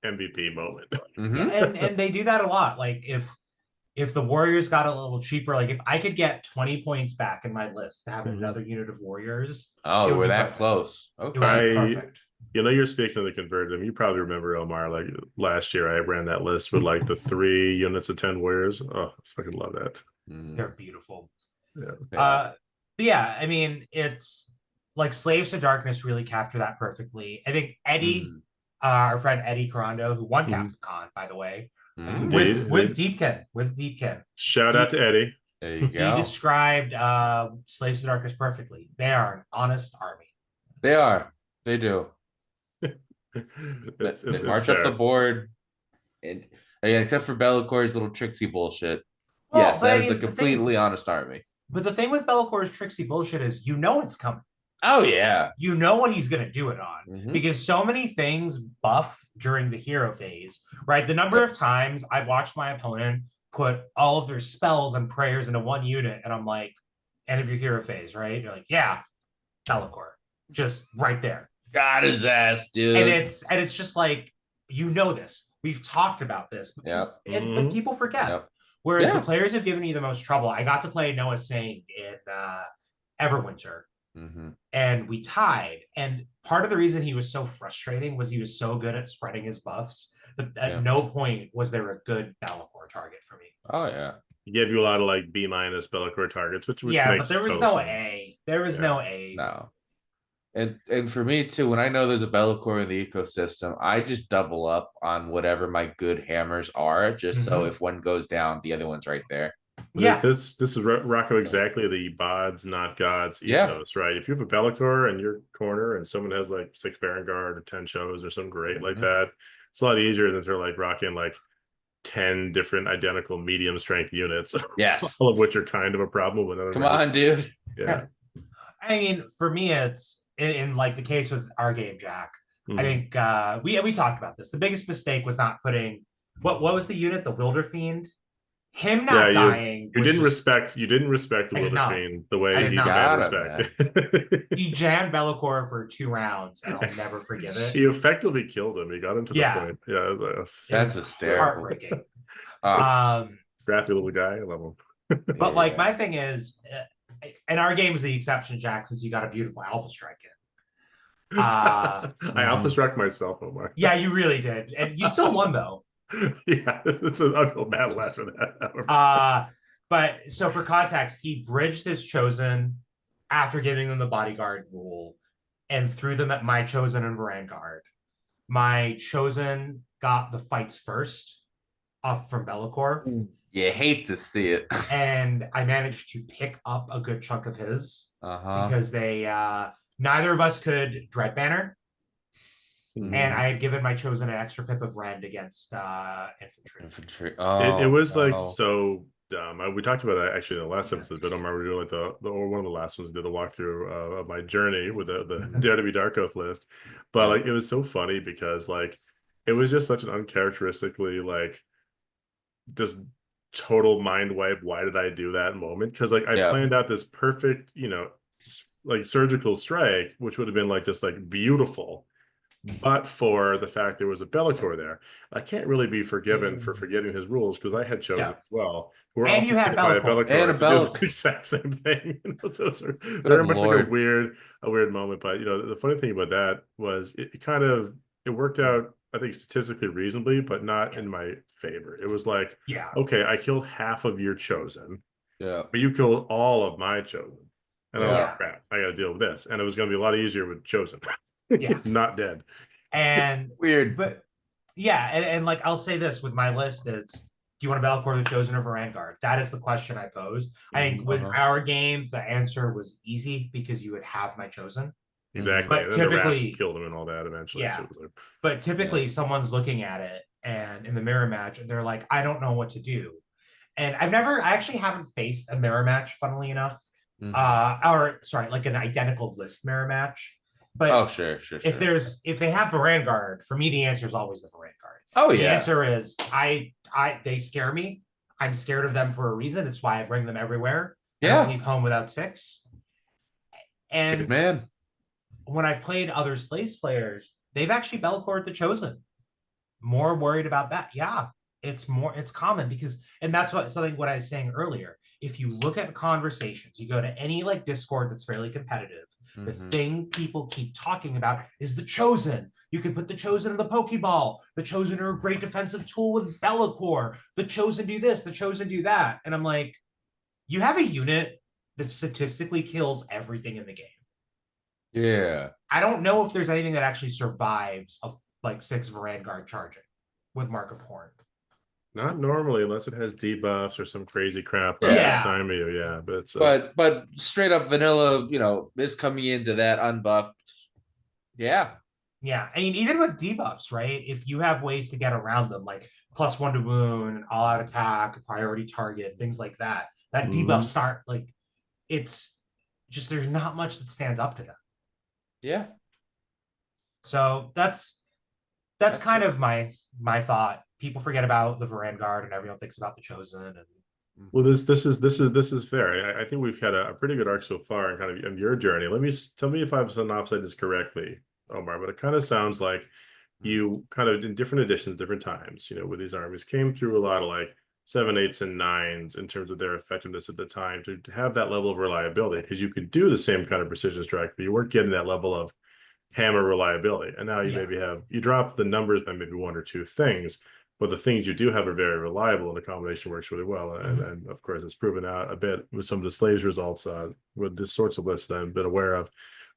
MVP moment. And they do that a lot. Like if the Warriors got a little cheaper, like if I could get 20 points back in my list to have another unit of Warriors. Oh, we're that close. Okay. It would be perfect. You're speaking of the converted. You probably remember, Omar, like last year I ran that list with like the 3 units of 10 Warriors. Oh, I fucking love that. They're beautiful. Yeah. But yeah, I mean, it's like Slaves to Darkness really capture that perfectly. I think Eddie, our friend Eddie Carando, who won Captain Con, by the way, with Deepkin. Shout out to Eddie. There you go. He described Slaves to Darkness perfectly. They are an honest army. They are. They do. They march up the board, and except for Bellacor's little tricksy bullshit. Well, yes, that is a completely honest army. But the thing with Bellacor's tricksy bullshit is it's coming. Oh yeah, you know what he's gonna do it on because so many things buff during the hero phase, right? The number of times I've watched my opponent put all of their spells and prayers into one unit, and I'm like, end of your hero phase, right? You're like, yeah, Bellacor, just right there. Got his ass, dude. And it's just like, this. We've talked about this. But people forget. Whereas the players have given me the most trouble. I got to play Noah Singh in Everwinter. And we tied. And part of the reason he was so frustrating was he was so good at spreading his buffs that at no point was there a good Bellacore target for me. Oh yeah. He gave you a lot of like B- Bellacore targets, which makes but there was no sense. A. There was no A. No. And for me too, when I know there's a Bellacore in the ecosystem, I just double up on whatever my good hammers are, just so if one goes down, the other one's right there. This is Rocco, exactly the bods, not gods ethos, right? If you have a Bellacore in your corner and someone has like 6 Vanguard or 10 shows or something great like that, it's a lot easier than to like rocking like 10 different identical medium strength units. Yes. All of which are kind of a problem with other. Come on, dude. Yeah. I mean, for me, it's in like the case with our game, Jack. I think we talked about this. The biggest mistake was not putting what was the unit, the Wilder Fiend. Him not dying. You didn't respect the Wilder Fiend the way he got respect. He jammed Bellacore for 2 rounds, and I'll never forget it. He effectively killed him. He got him to the point. Yeah, that's hysterical. Heartbreaking. Scrappy little guy. I love him. But like my thing is, and our game is the exception, Jack, since you got a beautiful Alpha Strike in. I Alpha Struck myself, Omar. Yeah, you really did, and you still won though. Yeah, it's an uphill battle after that. But so for context, he bridged his chosen after giving them the bodyguard rule and threw them at my chosen and Vanguard. My chosen got the fights first off from Bellacore. You hate to see it. And I managed to pick up a good chunk of his because they neither of us could Dread Banner. And I had given my chosen an extra pip of rend against infantry. Oh, it was like so dumb. We talked about that actually in the last episode, but I remember doing like or one of the last ones, did a walkthrough of my journey with the Dare to be Dark Oath list. But like it was so funny because like it was just such an uncharacteristically like just total mind wipe. Why did I do that moment? Because like I planned out this perfect, like surgical strike, which would have been like just like beautiful. But for the fact there was a Bellacore there, I can't really be forgiven for forgetting his rules because I had chosen as well. And you had Bellacore. And a Bellacore. The exact same thing. So very much like a weird moment. But the funny thing about that was it worked out, I think, statistically reasonably, but not in my favor. It was like, okay, I killed half of your chosen, but you killed all of my chosen. And I'm like, crap, I got to deal with this. And it was going to be a lot easier with chosen. Not dead. And weird. But and like I'll say this with my list, it's do you want to Bellacore the chosen or Vanguard? That is the question I posed. I think with our game, the answer was easy because you would have my chosen. Exactly. But and typically the rats killed him and all that eventually. Yeah. So it was like, but typically someone's looking at it and in the mirror match, and they're like, I don't know what to do. And I actually haven't faced a mirror match, funnily enough. Like an identical list mirror match. But sure. If they have Vanguard, for me the answer is always the Vanguard. Oh yeah. The answer is they scare me. I'm scared of them for a reason. It's why I bring them everywhere. I Yeah. don't leave home without 6. And Good man. when I've played other Slaves players, they've actually Bellacored the Chosen. More worried about that. Yeah, it's common because, and that's what I was saying earlier. If you look at conversations, you go to any like Discord that's fairly competitive, the thing people keep talking about is the Chosen. You can put the Chosen in the Pokeball. The Chosen are a great defensive tool with Bellacore. The Chosen do this, the Chosen do that. And I'm like, you have a unit that statistically kills everything in the game. Yeah. I don't know if there's anything that actually survives of like 6 Vanguard charging with Mark of Horn. Not normally, unless it has debuffs or some crazy crap. Yeah. Time you, yeah. But it's but straight up vanilla, this coming into that unbuffed. Yeah. Yeah. I mean, even with debuffs, right? If you have ways to get around them, like +1 to wound, all-out attack, priority target, things like that, that debuff start like it's just there's not much that stands up to them. Yeah. So that's kind of my thought. People forget about the Vanguard and everyone thinks about the Chosen. And well, this is fair. I think we've had a pretty good arc so far and kind of in your journey. Tell me if I've synopsized this correctly, Omar, but it kind of sounds like you kind of in different editions, different times, with these armies came through a lot of like 7, 8s, and 9s in terms of their effectiveness at the time to have that level of reliability, because you could do the same kind of precision strike, but you weren't getting that level of hammer reliability. And now you maybe you drop the numbers by maybe 1 or 2 things, but the things you do have are very reliable, and the combination works really well. And of course, it's proven out a bit with some of the Slaves results with this sorts of lists that I've been aware of.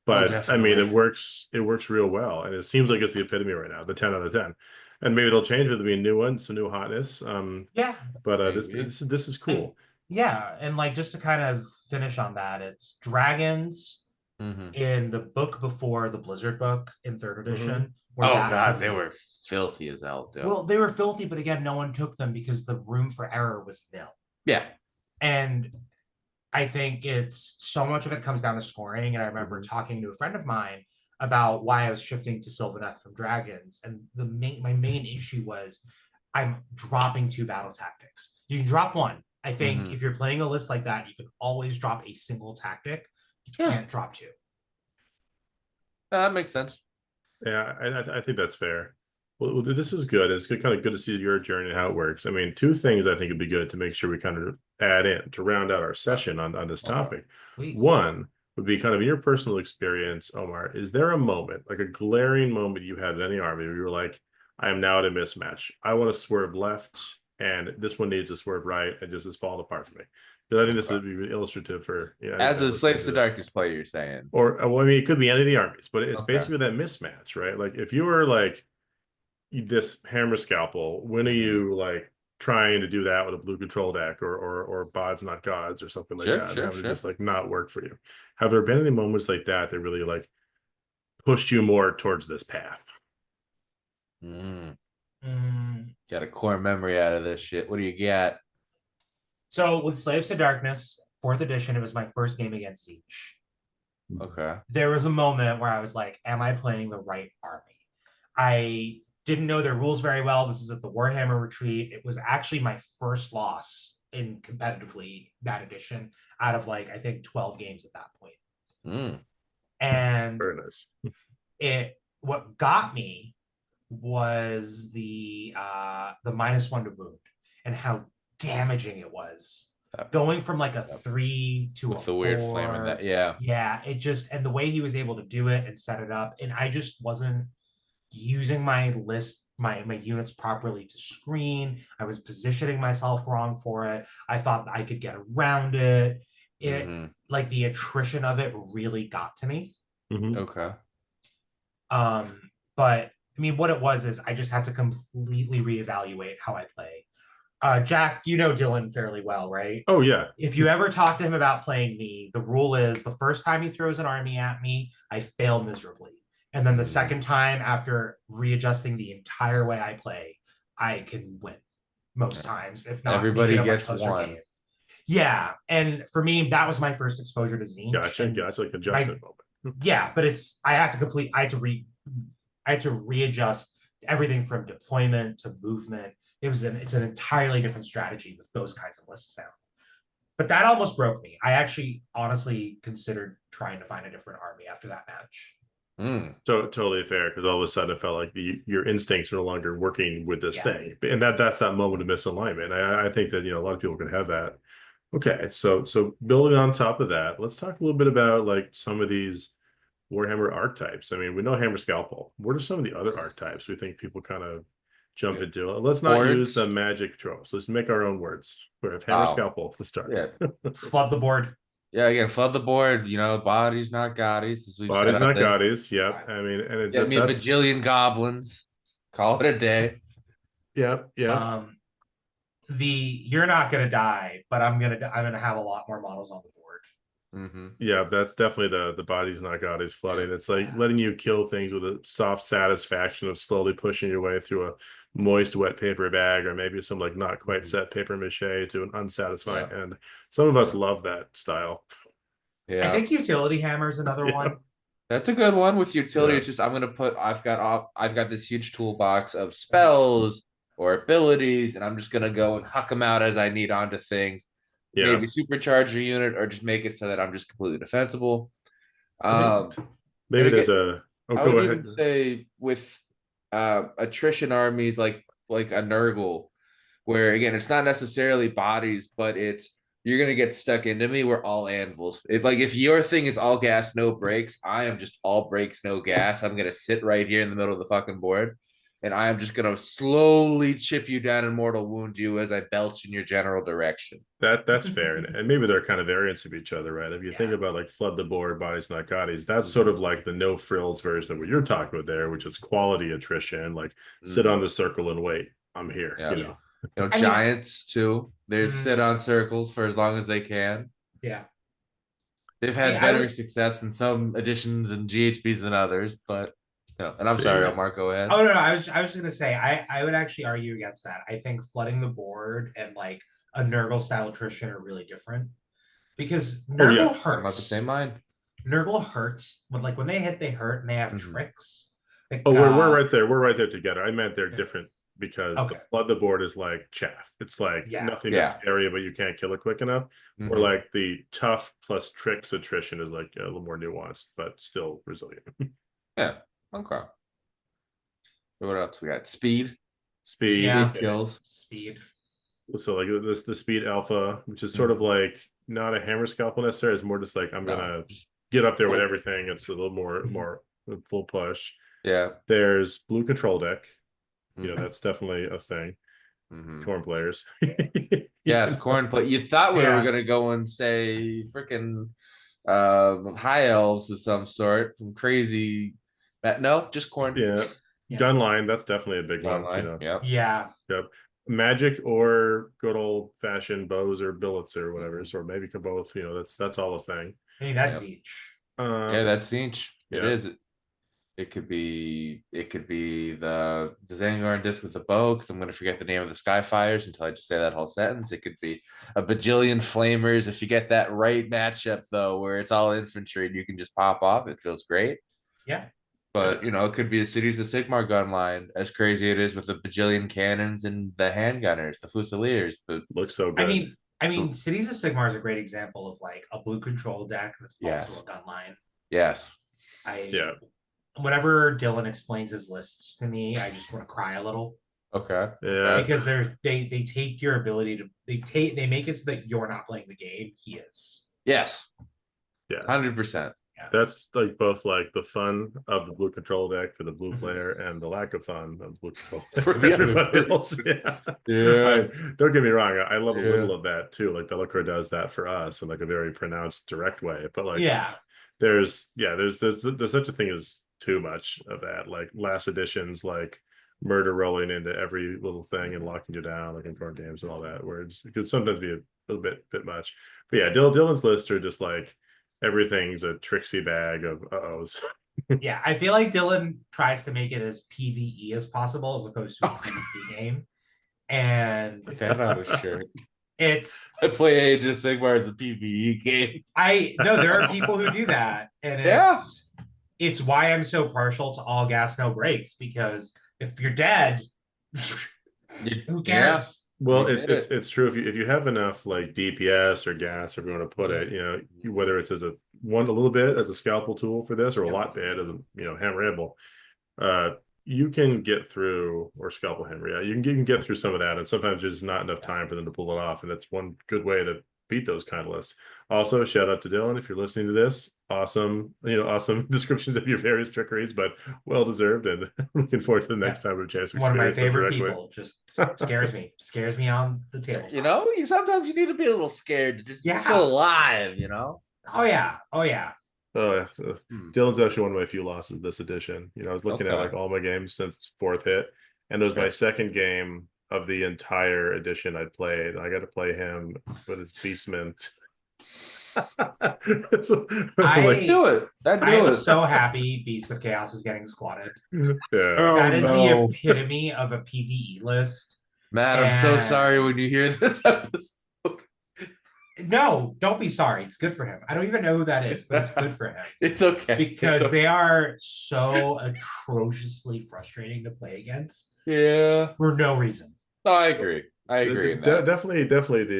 But I mean, it works real well, and it seems like it's the epitome right now, the 10 out of 10. And maybe it'll change with being new ones, some new hotness. But this is cool. And like just to kind of finish on that, it's dragons in the book before the Blizzard book in 3rd edition. Oh god, they were filthy as hell. Though. Well, they were filthy, but again, no one took them because the room for error was nil. Yeah, and I think it's so much of it comes down to scoring. And I remember talking to a friend of mine about why I was shifting to Sylvaneth from dragons, and my main issue was I'm dropping 2 battle tactics. You can drop 1. I think if you're playing a list like that, you can always drop a single tactic. You can't drop 2. That makes sense. Yeah, I think that's fair. Well, this is good. It's kind of good to see your journey and how it works. I mean, 2 things I think would be good to make sure we kind of add in to round out our session on this topic. Please. 1 would be kind of your personal experience, Omar. Is there a moment, like a glaring moment you had in any army where you were like, I am now at a mismatch. I want to swerve left, and this one needs to swerve right, and just is falling apart for me. Because I think this would be illustrative for as a Slaves to Darkness player, you're saying, or well, I mean, it could be any of the armies, but it's basically that mismatch, right? Like if you were like this hammer scalpel, when are you like trying to do that with a blue control deck or bods not gods or something like that? That would just like not work for you. Have there been any moments like that that really like pushed you more towards this path? Got a core memory out of this shit. What do you got? So with Slaves to Darkness, 4th edition, it was my first game against Siege. Okay. There was a moment where I was like, am I playing the right army? I didn't know their rules very well. This is at the Warhammer retreat. It was actually my first loss in competitively that edition out of like, I think 12 games at that point. And very nice. What got me was the -1 to wound and how damaging it was. Going from like a 3 to with a 4. The weird flame in that, yeah, it just, and the way he was able to do it and set it up, and I just wasn't using my list, my units properly to screen. I was positioning myself wrong for it. I thought I could get around it. Like the attrition of it really got to me. Okay. But I mean, what it was is I just had to completely reevaluate how I play. Jack, you know Dylan fairly well, right? Oh, yeah. If you ever talk to him about playing me, the rule is the first time he throws an army at me, I fail miserably. And then the second time, after readjusting the entire way I play, I can win most times. If not, everybody gets 1. Game. Yeah. And for me, that was my first exposure to Tzeentch. Gotcha. Like adjustment moment. Yeah, but I had to readjust everything from deployment to movement it's an entirely different strategy with those kinds of lists now. But that almost broke me. I actually honestly considered trying to find a different army after that match. So totally fair, because all of a sudden it felt like your instincts are no longer working with this thing, and that's that moment of misalignment. I think that a lot of people can have that. Okay, so building on top of that, let's talk a little bit about like some of these Warhammer archetypes. I mean, we know Hammer Scalpel. What are some of the other archetypes we think people kind of jump into? Let's not use the magic tropes. Let's make our own words. We have Hammer Scalpel to start. Yeah. Flood the board. Yeah, again, flood the board. Bodies not goddies, as we've bodies said. Not goddies. Yep. I mean, and get me a bajillion goblins. Call it a day. Yep. Yeah. You're not gonna die, but I'm gonna have a lot more models on the board. Yeah, that's definitely the bodies not goddies flooding. It's like letting you kill things with a soft satisfaction of slowly pushing your way through a moist wet paper bag, or maybe some like not quite set paper mache to an unsatisfying end. Some of us love that style. I think utility hammer is another one. That's a good one. With utility, it's just I've got this huge toolbox of spells or abilities, and I'm just gonna go and huck them out as I need onto things. Maybe supercharge your unit, or just make it so that I'm just completely defensible. Maybe there's I would even say with attrition armies like a Nurgle, where again it's not necessarily bodies, but it's you're gonna get stuck into me. We're all anvils. If your thing is all gas, no brakes, I am just all brakes, no gas. I'm gonna sit right here in the middle of the fucking board, and I am just gonna slowly chip you down and mortal wound you as I belch in your general direction. That's fair, and maybe they're kind of variants of each other, right? If you think about like flood the board, bodies not goddies, that's sort of like the no frills version of what you're talking about there, which is quality attrition, like sit on the circle and wait. I'm here. Giants too. They sit on circles for as long as they can. Yeah. They've had better success in some editions and GHBs than others, but and I'm sorry, Omar, go ahead. Oh no, I was just gonna say I would actually argue against that. I think flooding the board and like a Nurgle style attrition are really different. Because Nurgle hurts. I'm not the same mind. Nurgle hurts when they hit, they hurt, and they have tricks. Like, we're right there. We're right there together. I meant they're different because the flood the board is like chaff. It's like nothing is scary, but you can't kill it quick enough. Or like the tough plus tricks attrition is like a little more nuanced, but still resilient. Yeah. Okay. What else we got? Speed kills. Speed. So like the speed alpha, which is sort of like not a hammer scalpel necessarily, it's more just like I'm gonna get up there with everything. It's a little more full push. Yeah. There's blue control deck. That's definitely a thing. Corn players. Yes, corn play. You thought we were gonna go and say freaking high elves of some sort, some crazy. No, just corn. Yeah. Gun line, that's definitely a big one. Yep. Magic or good old fashioned bows or billets or whatever, or maybe both. That's all a thing. Hey, that's each. That's each. It is. It could be the Zangar disc with a bow, because I'm going to forget the name of the Skyfires until I just say that whole sentence. It could be a bajillion flamers. If you get that right matchup though, where it's all infantry and you can just pop off, it feels great. Yeah. But it could be a Cities of Sigmar gun line, as crazy it is with the bajillion cannons and the handgunners, the Fusiliers. But looks so good. I mean, Cities of Sigmar is a great example of like a blue control deck that's also a gun line. Yes. Whenever Dylan explains his lists to me, I just want to cry a little. Okay. Yeah. Because they take your ability to they make it so that you're not playing the game. He is. Yes. Yeah. 100%. That's like both like the fun of the blue control deck for the blue player and the lack of fun of the blue control deck for everybody else. Don't get me wrong, I love a little of that too. Like Bellicor does that for us in like a very pronounced direct way. But like there's such a thing as too much of that. Like last editions, like murder rolling into every little thing and locking you down, like in card games and all that, where it could sometimes be a little bit much. But yeah, Dylan's lists are just like everything's a tricksy bag of uh-ohs. Yeah, I feel like Dylan tries to make it as PvE as possible as opposed to a PvP game. And I play Age of Sigmar as a PvE game. I know there are people who do that, and it's why I'm so partial to all gas no brakes, because if you're dead, Who cares? Well, it's true if you have enough like DPS or gas, or if you want to put it, whether it's as a little bit as a scalpel tool for this, or a lot bit as a hammer able, you can get through, or scalpel hammer, yeah, you can get through some of that, and sometimes there's not enough time for them to pull it off, and that's one good way to beat those kind of lists. Also, shout out to Dylan if you're listening to this. Awesome, awesome descriptions of your various trickeries, but well deserved, and looking forward to the next time we have a chance to one of my experience them favorite directly. people. Just scares me on the table. Sometimes you need to be a little scared to just feel alive. Oh yeah. Oh yeah. Dylan's actually one of my few losses this edition. I was looking at like all my games since 4th hit, and it was my second game of the entire edition I played. I got to play him with his Beastman. I'm so happy Beasts of Chaos is getting squatted. Yeah. That is the epitome of a PvE list. Matt, I'm so sorry when you hear this episode. No, don't be sorry. It's good for him. I don't even know who that is, but it's good for him. It's okay. Because they are so atrociously frustrating to play against. Yeah. For no reason. No, I agree. Definitely.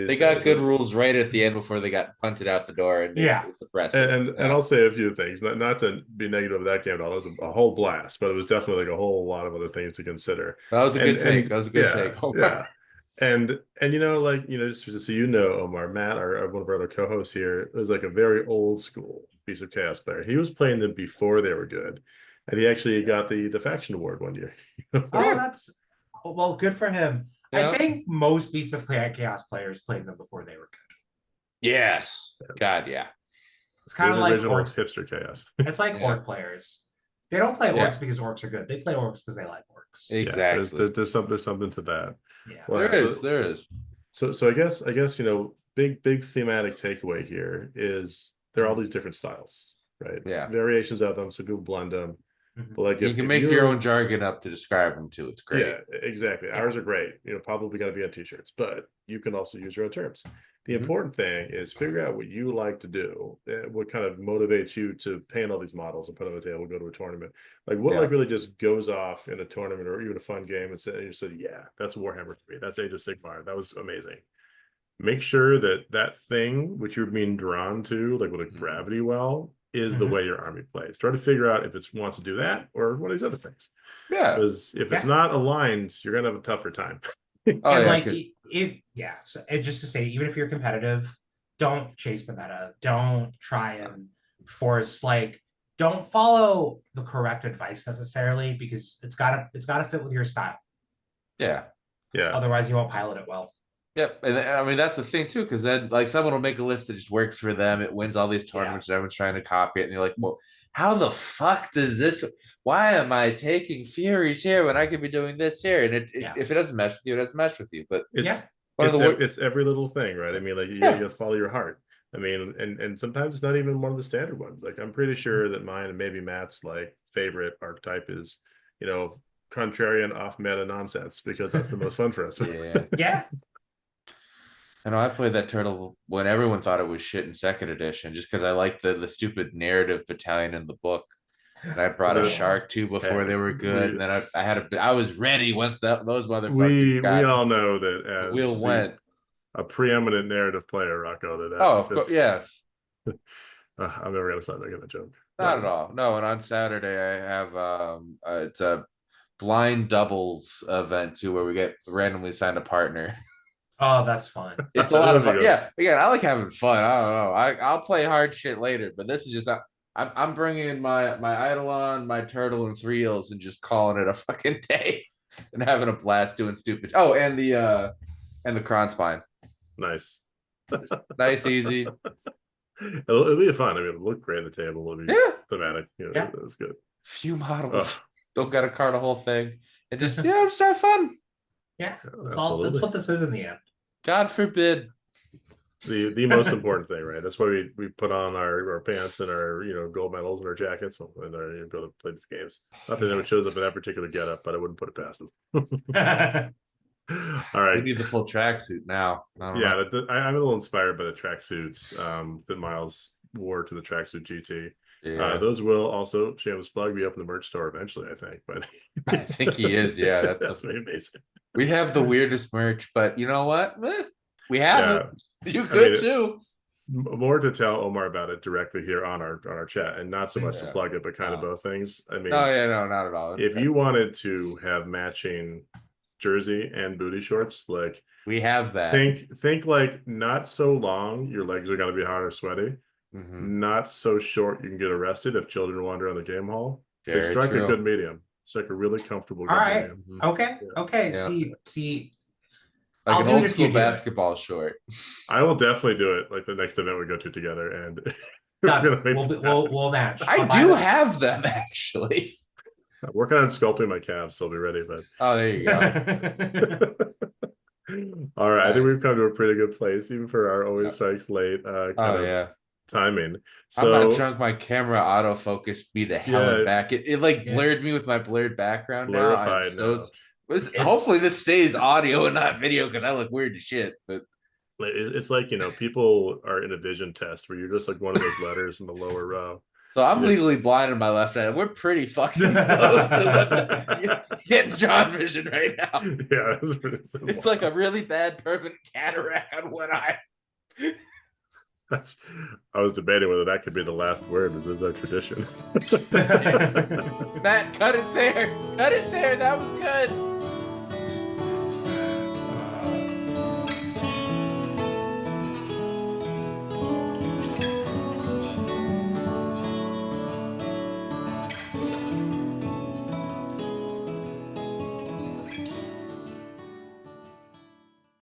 They got good rules right at the end before they got punted out the door. And and I'll say a few things. Not to be negative of that game at all. It was a whole blast, but it was definitely like a whole lot of other things to consider. That was a good take. That was a good take. Omar. Yeah. And just so Omar, Matt, one of our other co-hosts here, was like a very old school Beast of Chaos player. He was playing them before they were good, and he actually got the faction award one year. Well, good for him. Yeah. I think most Beast of Chaos players played them before they were good. Yes. God, yeah. It's kind of like orcs. Hipster chaos. It's like orc players. They don't play orcs because orcs are good. They play orcs because they like orcs. Exactly. Yeah, there's something to that. Yeah. Well, there is. So I guess big thematic takeaway here is there are all these different styles, right? Yeah. Variations of them, so people blend them. But like you can make your own jargon up to describe them too. It's great. Yeah, exactly. Ours are great. Probably got to be on t-shirts, but you can also use your own terms. The important thing is figure out what you like to do, what kind of motivates you to paint all these models and put them on the table, go to a tournament. Like what really just goes off in a tournament or even a fun game and you said, yeah, that's Warhammer for me. That's Age of Sigmar. That was amazing. Make sure that thing which you're being drawn to, like with a gravity well, is the way your army plays. Try to figure out if it wants to do that or one of these other things. Yeah. Because if it's not aligned, you're gonna have a tougher time. So just to say, even if you're competitive, don't chase the meta. Don't try and force, don't follow the correct advice necessarily, because it's gotta fit with your style. Yeah. Yeah. Otherwise you won't pilot it well. Yep. And I mean, that's the thing too, because then someone will make a list that just works for them. It wins all these tournaments. And everyone's trying to copy it. And you're like, well, how the fuck does this? Why am I taking Furies here when I could be doing this here? And if it doesn't mesh with you, it doesn't mesh with you. But it's every little thing, right? I mean, like you gotta follow your heart. I mean, and sometimes it's not even one of the standard ones. Like I'm pretty sure that mine and maybe Matt's favorite archetype is, contrarian off meta nonsense, because that's the most fun for us. Yeah. I know I played that turtle when everyone thought it was shit in 2nd edition, just because I liked the stupid narrative battalion in the book. And I brought a shark too before they were good. And then I was ready once those motherfuckers got. We all know that as wheel went a preeminent narrative player, Rocco. Of course, yeah. I'm never gonna stop making that joke. Not at all. No, and on Saturday I have it's a blind doubles event too, where we get randomly signed a partner. Oh, that's fun. It's a lot of fun. Yeah, again, I like having fun. I don't know. I'll play hard shit later, but this is just I'm bringing my Eidolon, my turtle, and 3 eels, and just calling it a fucking day and having a blast doing stupid. Oh, and the Kron spine. Nice. Nice, easy. It'll be fun. I mean, it'll look great on the table. It'll be thematic. That's good. Few models. Don't gotta card a whole thing. And just just have fun. Yeah, that's what this is in the end. God forbid. The most important thing, right? That's why we put on our pants and our gold medals and our jackets and our go to play these games. Not that anyone shows up in that particular getup, but I wouldn't put it past them. All right, we need the full tracksuit now. I'm a little inspired by the tracksuits that Miles wore to the tracksuit GT. Yeah. Those will also, shameless plug, be up in the merch store eventually, I think. But I think he is. Yeah, that's amazing. We have the weirdest merch, but you know what? We have it. You could too. More to tell Omar about it directly here on our chat, and not so much to plug it, but kind of both things. I mean, no, not at all. If you wanted to have matching jersey and booty shorts, like we have that. Think like not so long, your legs are gonna be hot or sweaty. Not so short, you can get arrested if children wander on the game hall. They strike a good medium. It's like a really comfortable good medium. Okay. See. Like an old school basketball short. I will definitely do it. Like the next event we go to together, and we'll match. I do have them actually. I'm working on sculpting my calves, so I'll be ready. But there you go. All right, I think we've come to a pretty good place, even for our always strikes late timing. So I'm not drunk. My camera autofocused me the hell back. It like blurred me with my blurred background. Hopefully this stays audio and not video because I look weird as shit. But it's like, people are in a vision test where you're just like one of those letters in the lower row. So I'm legally blind in my left eye. We're pretty fucking close to getting John vision right now. Yeah, it's like a really bad permanent cataract on one eye. I was debating whether that could be the last word. Is our tradition? Matt, cut it there. Cut it there. That was good.